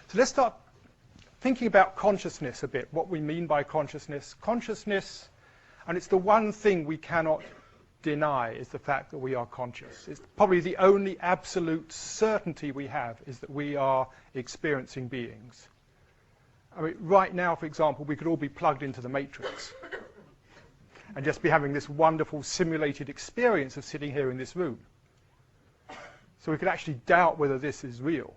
So let's start thinking about consciousness a bit, what we mean by consciousness. Consciousness, and it's the one thing we cannot deny, is the fact that we are conscious. It's probably the only absolute certainty we have, is that we are experiencing beings. I mean, right now, for example, we could all be plugged into the Matrix and just be having this wonderful simulated experience of sitting here in this room. So we could actually doubt whether this is real.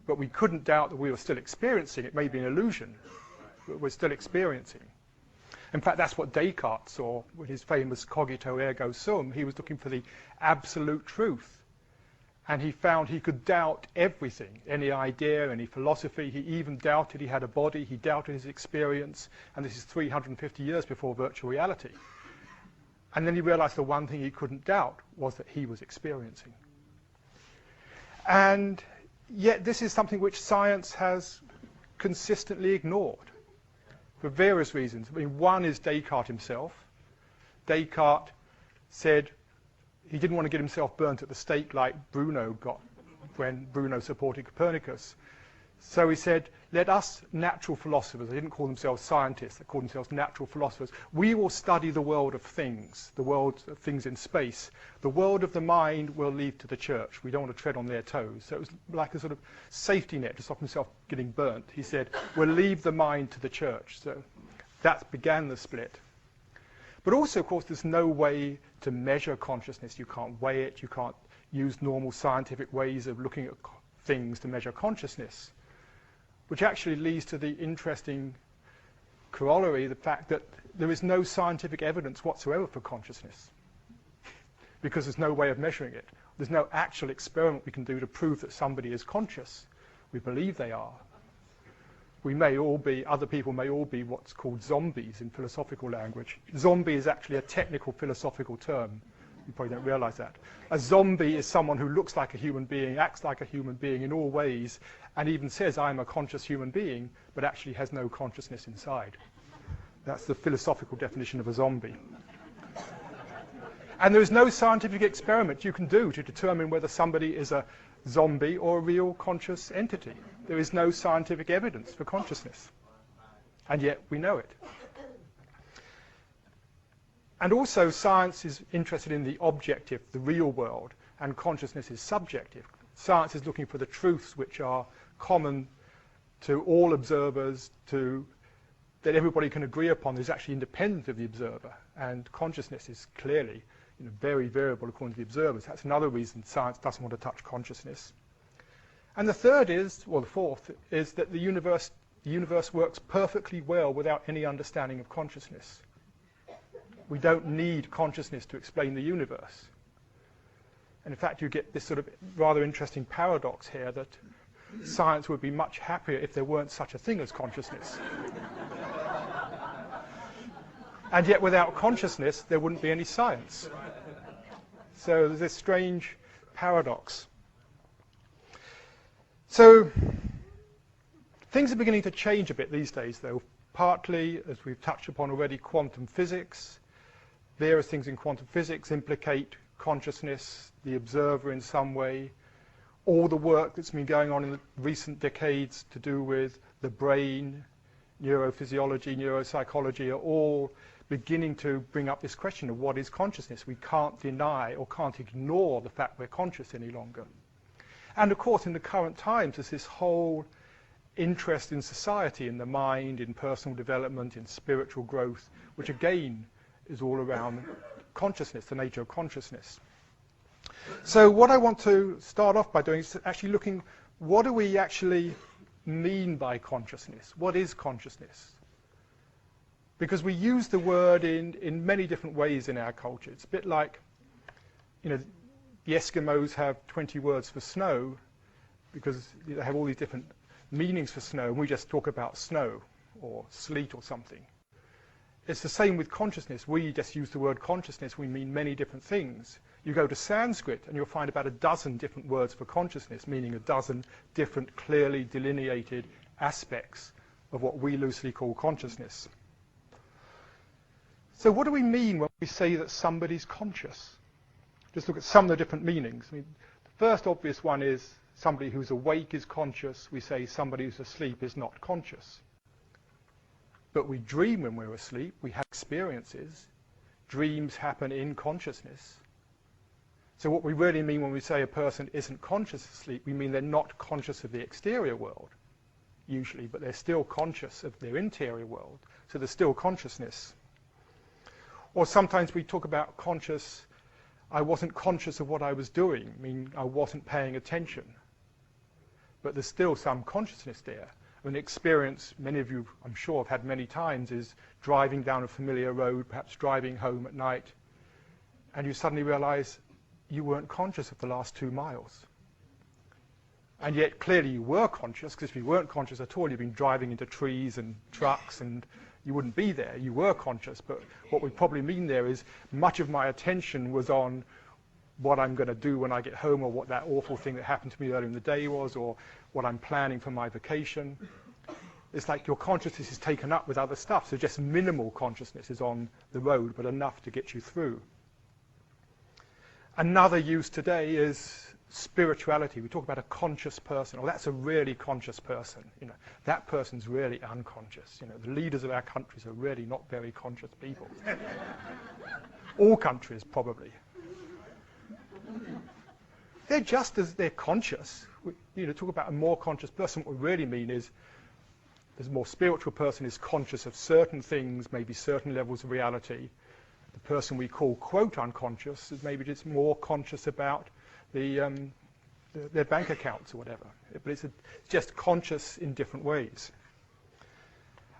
But we couldn't doubt that we were still experiencing. It may be an illusion, but we're still experiencing. In fact, that's what Descartes saw with his famous cogito ergo sum. He was looking for the absolute truth. And he found he could doubt everything, any idea, any philosophy. He even doubted he had a body. He doubted his experience. And this is 350 years before virtual reality. And then he realized the one thing he couldn't doubt was that he was experiencing. And yet this is something which science has consistently ignored for various reasons. I mean, one is Descartes himself. Descartes said he didn't want to get himself burnt at the stake like Bruno got when Bruno supported Copernicus. So he said, let us natural philosophers, they didn't call themselves scientists, they called themselves natural philosophers, we will study the world of things, the world of things in space. The world of the mind we'll leave to the church. We don't want to tread on their toes. So it was like a sort of safety net to stop himself getting burnt. He said, we'll leave the mind to the church. So that began the split. But also, of course, there's no way to measure consciousness. You can't weigh it. You can't use normal scientific ways of looking at things to measure consciousness, which actually leads to the interesting corollary, the fact that there is no scientific evidence whatsoever for consciousness because there's no way of measuring it. There's no actual experiment we can do to prove that somebody is conscious. We believe they are. We may all be, other people may all be what's called zombies in philosophical language. Zombie is actually a technical philosophical term. You probably don't realize that. A zombie is someone who looks like a human being, acts like a human being in all ways, and even says, I'm a conscious human being, but actually has no consciousness inside. That's the philosophical definition of a zombie. And there is no scientific experiment you can do to determine whether somebody is a zombie or a real conscious entity. There is no scientific evidence for consciousness. And yet we know it. And also science is interested in the objective, the real world, and consciousness is subjective. Science is looking for the truths which are common to all observers, that everybody can agree upon, is actually independent of the observer. And consciousness is clearly very variable according to the observers. That's another reason science doesn't want to touch consciousness. And the third is, well, the fourth, is that the universe works perfectly well without any understanding of consciousness. We don't need consciousness to explain the universe. And in fact, you get this sort of rather interesting paradox here that science would be much happier if there weren't such a thing as consciousness. And yet without consciousness, there wouldn't be any science. So there's this strange paradox. So things are beginning to change a bit these days, though. Partly, as we've touched upon already, quantum physics. Various things in quantum physics implicate consciousness, the observer in some way. All the work that's been going on in the recent decades to do with the brain, neurophysiology, neuropsychology are all beginning to bring up this question of what is consciousness. We can't deny or can't ignore the fact we're conscious any longer. And of course, in the current times, there's this whole interest in society, in the mind, in personal development, in spiritual growth, which again is all around consciousness, the nature of consciousness. So what I want to start off by doing is actually looking, what do we actually mean by consciousness? What is consciousness? Because we use the word in many different ways in our culture. It's a bit like, the Eskimos have 20 words for snow because they have all these different meanings for snow, and we just talk about snow or sleet or something. It's the same with consciousness. We just use the word consciousness. We mean many different things. You go to Sanskrit and you'll find about a dozen different words for consciousness, meaning a dozen different clearly delineated aspects of what we loosely call consciousness. So what do we mean when we say that somebody's conscious? Just look at some of the different meanings. I mean, the first obvious one is somebody who's awake is conscious. We say somebody who's asleep is not conscious. But we dream when we're asleep. We have experiences. Dreams happen in consciousness. So what we really mean when we say a person isn't conscious asleep, we mean they're not conscious of the exterior world, usually, but they're still conscious of their interior world. So there's still consciousness. Or sometimes we talk about conscious, I wasn't conscious of what I was doing, I mean, I wasn't paying attention. But there's still some consciousness there. An experience many of you, I'm sure, have had many times is driving down a familiar road, perhaps driving home at night, and you suddenly realize you weren't conscious of the last 2 miles. And yet clearly you were conscious, because if you weren't conscious at all, you've been driving into trees and trucks and you wouldn't be there. You were conscious, but what we probably mean there is much of my attention was on what I'm going to do when I get home, or what that awful thing that happened to me earlier in the day was, or what I'm planning for my vacation. It's like your consciousness is taken up with other stuff, so just minimal consciousness is on the road, but enough to get you through. Another use today is spirituality. We talk about a conscious person. Oh, that's a really conscious person. You know, that person's really unconscious. You know, the leaders of our countries are really not very conscious people. All countries, probably. They're just as they're conscious. Talk about a more conscious person. What we really mean is the more spiritual person is conscious of certain things, maybe certain levels of reality. The person we call, quote, unconscious is maybe just more conscious about their bank accounts or whatever. But it's just conscious in different ways.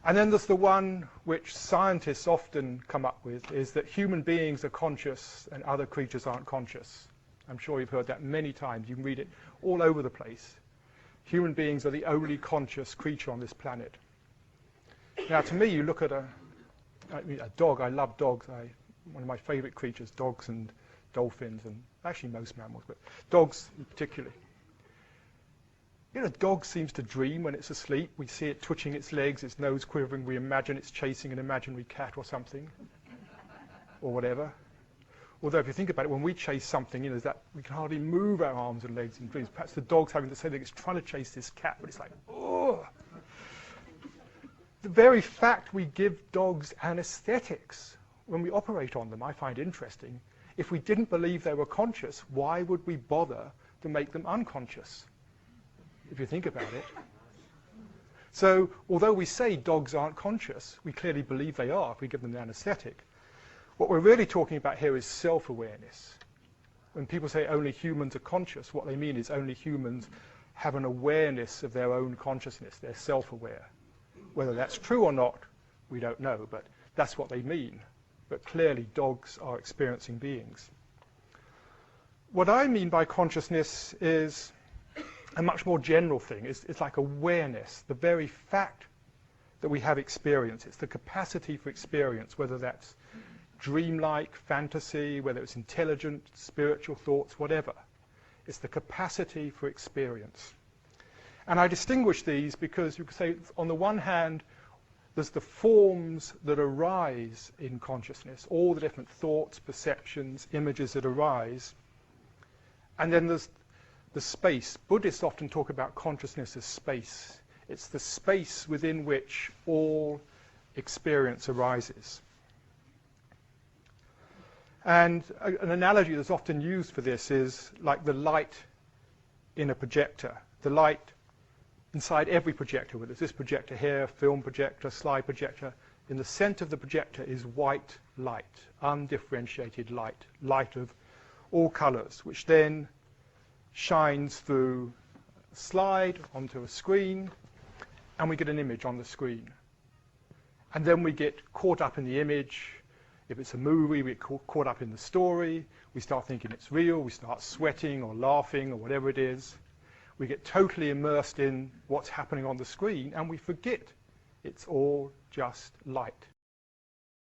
And then there's the one which scientists often come up with, is that human beings are conscious and other creatures aren't conscious. I'm sure you've heard that many times. You can read it all over the place. Human beings are the only conscious creature on this planet. Now, to me, you look at a dog. I love dogs. One of my favorite creatures, dogs and dolphins, and actually most mammals, but dogs particularly. A dog seems to dream when it's asleep. We see it twitching its legs, its nose quivering. We imagine it's chasing an imaginary cat or something, or whatever. Although if you think about it, when we chase something, we can hardly move our arms and legs in dreams. Perhaps the dog's having the same thing. It's trying to chase this cat, but it's like, oh. The very fact we give dogs anesthetics when we operate on them, I find interesting. If we didn't believe they were conscious, why would we bother to make them unconscious? If you think about it. So, although we say dogs aren't conscious, we clearly believe they are if we give them the anesthetic. What we're really talking about here is self-awareness. When people say only humans are conscious, what they mean is only humans have an awareness of their own consciousness. They're self-aware. Whether that's true or not, we don't know, but that's what they mean. But clearly dogs are experiencing beings. What I mean by consciousness is a much more general thing. It's like awareness, the very fact that we have experience. It's the capacity for experience, whether that's dreamlike, fantasy, whether it's intelligent, spiritual thoughts, whatever. It's the capacity for experience. And I distinguish these because you could say, on the one hand, there's the forms that arise in consciousness, all the different thoughts, perceptions, images that arise. And then there's the space. Buddhists often talk about consciousness as space. It's the space within which all experience arises. And an analogy that's often used for this is like the light in a projector. The light inside every projector, whether it's this projector here, film projector, slide projector, in the center of the projector is white light, undifferentiated light, light of all colors, which then shines through a slide onto a screen, and we get an image on the screen. And then we get caught up in the image. If it's a movie, we get caught up in the story. We start thinking it's real. We start sweating or laughing or whatever it is. We get totally immersed in what's happening on the screen, and we forget it's all just light.